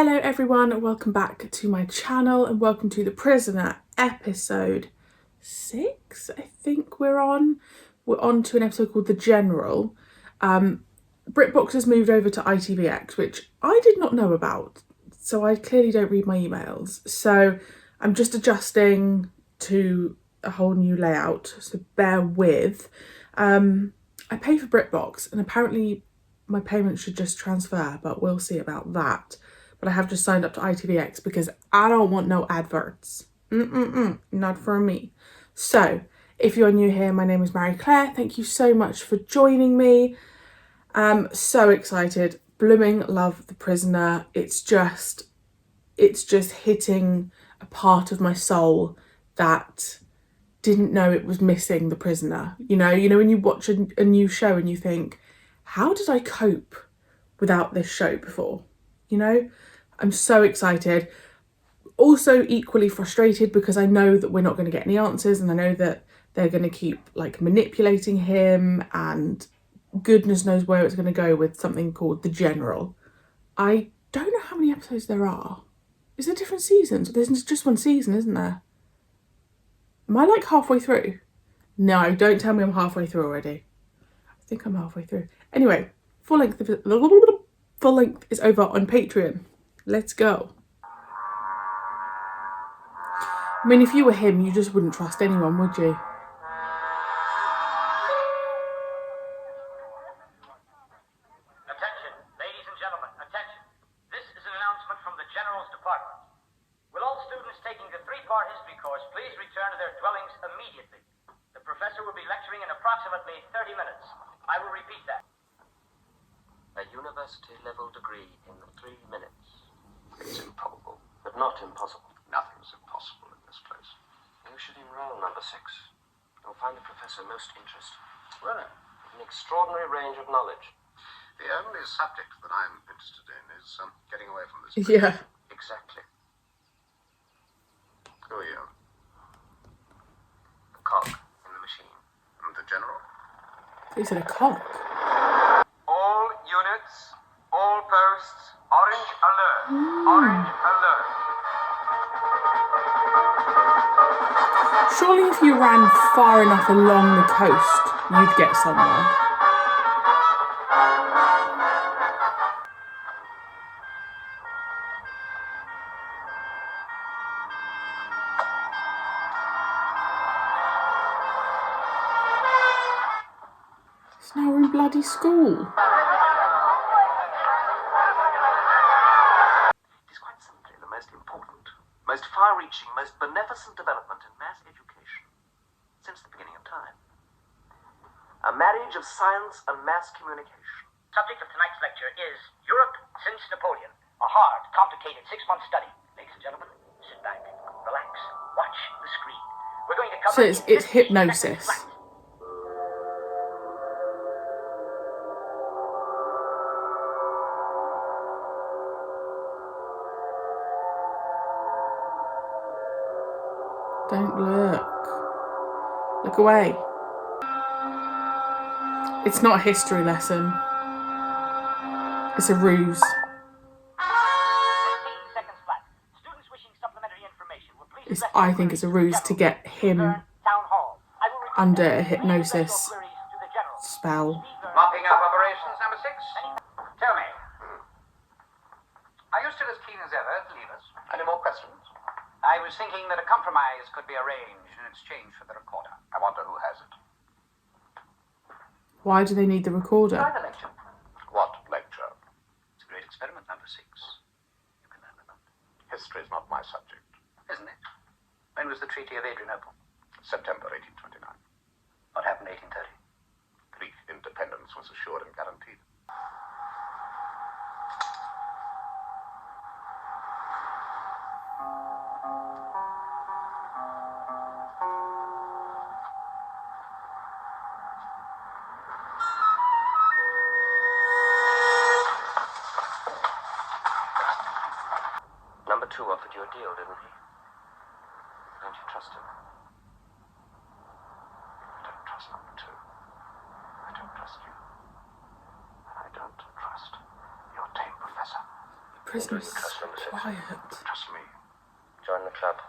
Hello everyone, welcome back to my channel and welcome to The Prisoner episode 6, I think we're on. We're on to an episode called The General. BritBox has moved over to ITVX, which I did not know about, so I clearly don't read my emails. So I'm just adjusting to a whole new layout, so bear with. I pay for BritBox and apparently my payment should just transfer, but we'll see about that. But I have just signed up to ITVX because I don't want no adverts. Not for me. So, if you're new here, my name is Marie-Clare. Thank you so much for joining me. I'm so excited. Blooming love The Prisoner. It's just hitting a part of my soul that didn't know it was missing The Prisoner. You know when you watch a new show and you think, how did I cope without this show before? I'm so excited. Also equally frustrated because I know that we're not going to get any answers, and I know that they're going to keep manipulating him, and goodness knows where it's going to go with something called The General. I don't know how many episodes there are. Is there different seasons? There's just one season, isn't there? Am I halfway through? No, don't tell me I'm halfway through already. I think I'm halfway through. Anyway, full length is over on Patreon. Let's go. I mean, if you were him, you just wouldn't trust anyone, would you? Attention, ladies and gentlemen, attention. This is an announcement from the General's Department. Will all students taking the 3-part history course please return to their dwellings immediately? The professor will be lecturing in approximately 30 minutes. I will repeat that. A university-level degree in 3 minutes. It's improbable, but not impossible. Nothing's impossible in this place. You should enroll, number 6. You'll find the professor most interesting. Well, With an extraordinary range of knowledge. the only subject that I'm interested in is getting away from this place. Yeah. Exactly. Who are you? The cog in the machine. And the General? He said a cock. All units, all posts, orange alert. Orange alert. Surely if you ran far enough along the coast, you'd get somewhere. It's now we're in bloody school. It is quite simply the most important, most far-reaching, most beneficent development in mass education since the beginning of time. A marriage of science and mass communication. Subject of tonight's lecture is Europe since Napoleon. A hard, complicated 6-month study. Ladies and gentlemen, sit back, relax, watch the screen. We're going to cover So it's 15 seconds hypnosis. flat. Don't look. Look away. It's not a history lesson. It's a ruse. 15 seconds flat. Students wishing supplementary information will please address I their think it's a queries ruse to to the get General. him Town Hall. I will repeat under that. a hypnosis Please address your queries to the General. spell. Mopping up operations, number 6. Tell me, are you still as keen as ever to leave us? Any more questions? I was thinking that a compromise could be arranged in exchange for the recorder. I wonder who has it. Why do they need the recorder? Try the lecture. What lecture? It's a great experiment, number 6. You can learn a lot. History is not my subject. Isn't it? When was the Treaty of Adrianople? September 1829. What happened in 1830? Greek independence was assured and guaranteed. Number 2 offered you a deal, didn't he? Don't you trust him? I don't trust number 2. I don't trust you. I don't trust your tame professor. Prisoners Trust number 6. quiet. Trust me. Join the club.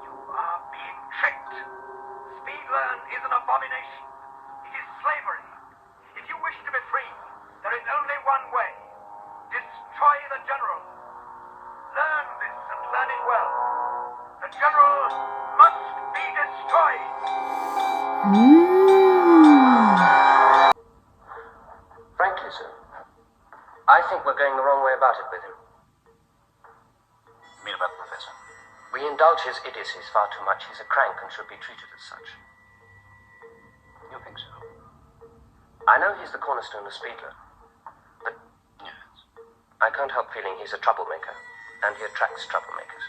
You are being tricked. Speed learn is an abomination. It is slavery. If you wish to be free, there is only one way. Destroy the general. Learn this and learn it well. The general must be destroyed. Frankly, sir, I think we're going the wrong way about it with him. You mean about the professor? We indulge his idiocies far too much. He's a crank and should be treated as such. You think so? I know he's the cornerstone of Speedler, but Yes. I can't help feeling he's a troublemaker, and he attracts troublemakers.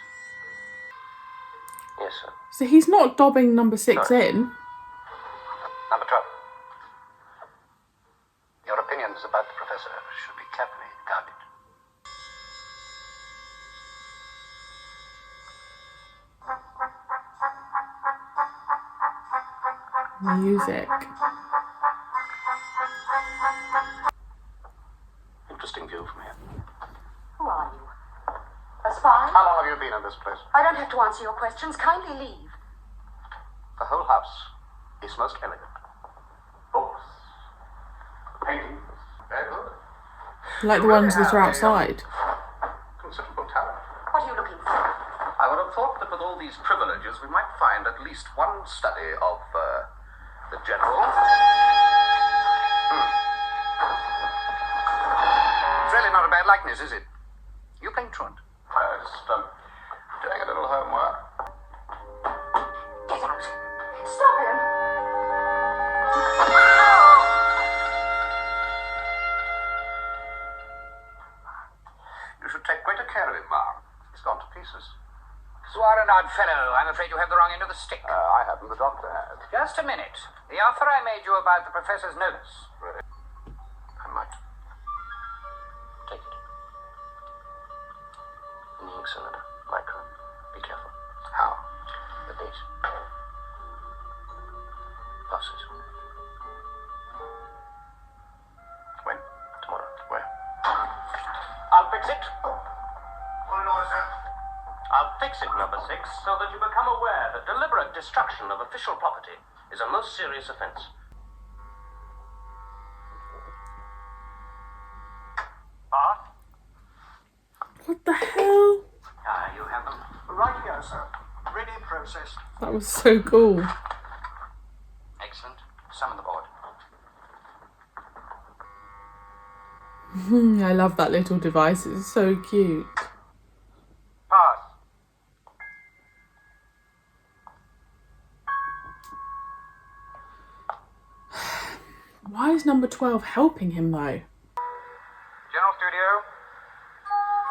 Yes, sir. So he's not dobbing number 6 No. in. Number 12. Your opinions about the professor should be carefully guarded. Music. Interesting view from here. Who are you? A spy? How long have you been in this place? I don't have to answer your questions. Kindly leave. The whole house is most elegant. Books, paintings, very good. Like the ones that are outside. Considerable talent. What are you looking for? I would have thought that with all these privileges, we might find at least one study of the general. It's really not a bad likeness, is it? You playing truant? Just doing a little homework. Get out. Stop him. You should take greater care of him, Ma. He's gone to pieces. You are an odd fellow. I'm afraid you have the wrong end of the stick. I haven't. The doctor had. Just a minute. The offer I made you about the professor's notes. I might. Take it. In the ink cylinder. Micro. Be careful. How? The date. Passes. When? Tomorrow. Where? I'll fix it. Full in order, sir. I'll fix it, number 6, so that you become aware that deliberate destruction of official property is a most serious offense. Boss? What the hell? You have them. Right here, sir. Ready processed. That was so cool. Excellent. Summon the board. I love that little device. It's so cute. Pass. Why is number 12 helping him though? General studio.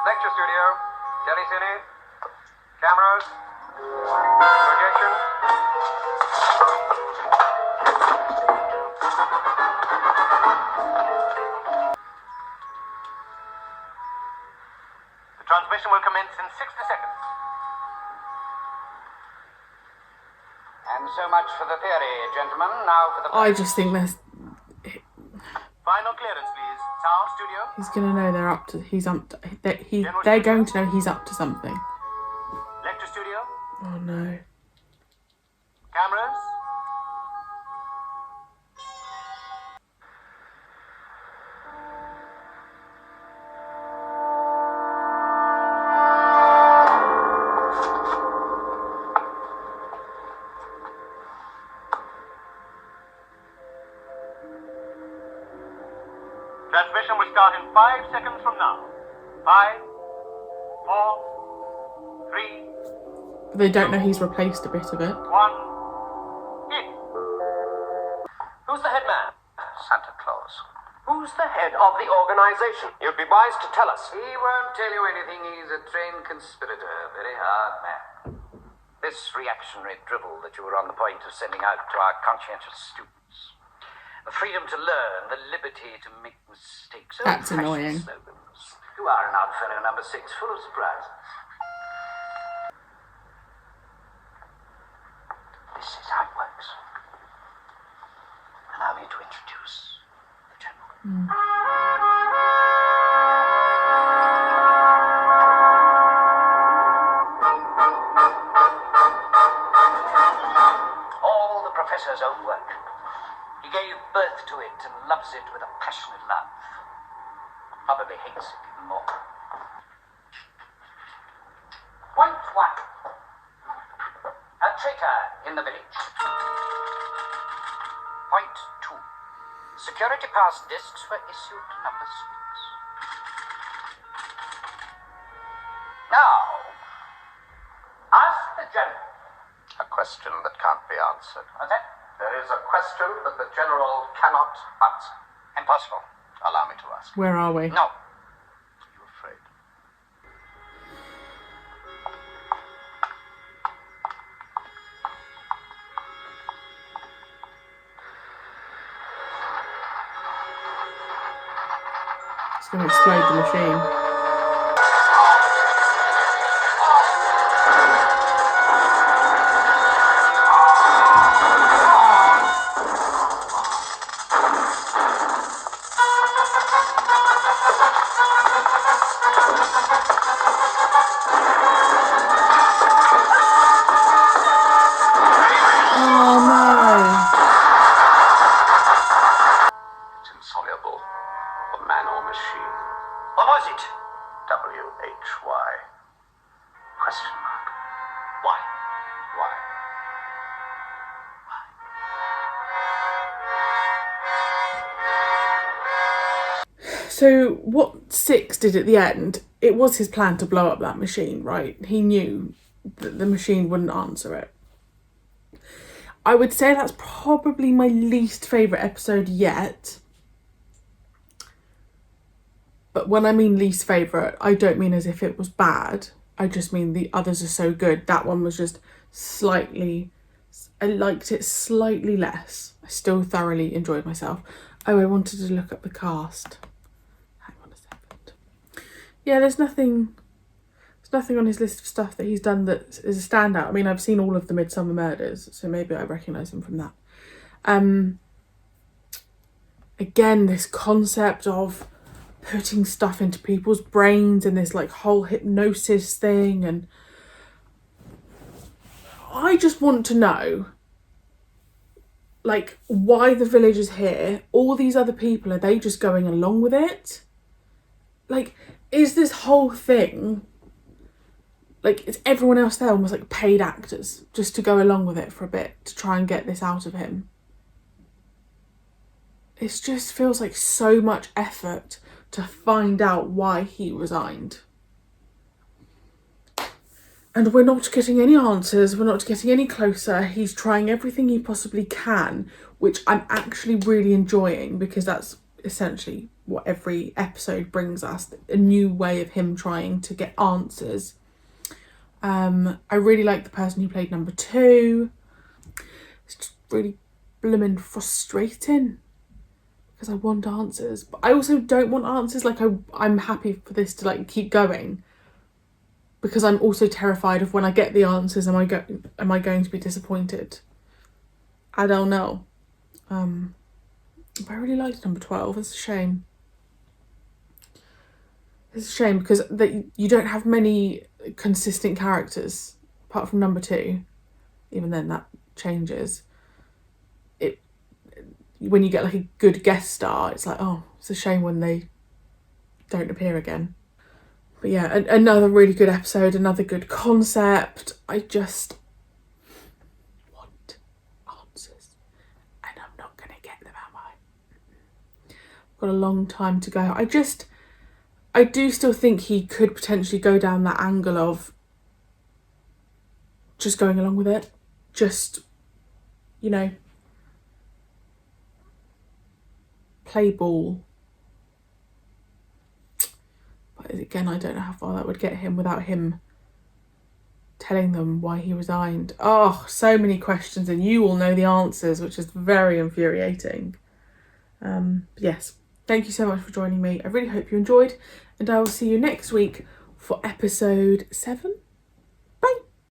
Lecture studio. Telecine. Cameras. Projection. The transmission will commence in 60 seconds. And so much for the theory, gentlemen. Now for the... I just think Final clearance, please. Sound studio. he's gonna know they're going to know he's up to something. Lecture studio. Oh no. Cameras. Transmission will start in 5 seconds from now. 5, 4, 3, They don't know he's replaced a bit of it. 1. In. Who's the head man? Santa Claus. Who's the head of the organization? You'd be wise to tell us. He won't tell you anything. He's a trained conspirator. Very hard man. This reactionary dribble that you were on the point of sending out to our conscientious students. The freedom to learn, the liberty to make mistakes. That's Old-fashioned annoying. slogans. You are an odd fellow, number 6, full of surprises. This is how it works. Allow me to introduce the general. loves it with a passionate love. Probably hates it even more. Point 1. A traitor in the village. Point 2. Security pass discs were issued to number 6. Now, ask the general. A question that can't be answered. What's that? There is a question that the General cannot answer. Impossible. Allow me to ask. Where are we? No. Are you afraid? It's going to explode the machine. It's insoluble. For man or machine. What was it? W-H-Y. Question mark. Why? Why? So what Six did at the end, it was his plan to blow up that machine, right? He knew that the machine wouldn't answer it. I would say that's probably my least favourite episode yet. But when I mean least favourite, I don't mean as if it was bad. I just mean the others are so good. That one was just slightly... I liked it slightly less. I still thoroughly enjoyed myself. Oh, I wanted to look up the cast. Hang on a second. Yeah, there's nothing on his list of stuff that he's done that is a standout. I mean, I've seen all of the Midsummer Murders, so maybe I recognise him from that. Again, this concept of putting stuff into people's brains and this like whole hypnosis thing, and I just want to know, like, why the village is here. All these other people, are they just going along with it? Like, is this whole thing, like, is everyone else there almost like paid actors just to go along with it for a bit to try and get this out of him? It just feels like so much effort to find out why he resigned. And we're not getting any answers, we're not getting any closer. He's trying everything he possibly can, which I'm actually really enjoying, because that's essentially what every episode brings us, a new way of him trying to get answers. I really like the person who played number 2. It's just really blooming frustrating, because I want answers, but I also don't want answers. Like, I'm happy for this to like keep going, because I'm also terrified of when I get the answers, am I going to be disappointed? I don't know. But I really liked number 12. It's a shame. It's a shame because you don't have many consistent characters apart from number 2. Even then, that changes. When you get like a good guest star, it's like, oh, it's a shame when they don't appear again. But yeah, another really good episode, another good concept. I just want answers, and I'm not going to get them, am I? I've got a long time to go. I do still think he could potentially go down that angle of just going along with it. Just, you know, play ball. But again, I don't know how far that would get him without him telling them why he resigned. Oh, so many questions, and you all know the answers, which is very infuriating. Yes, thank you so much for joining me. I really hope you enjoyed, and I will see you next week for episode 7.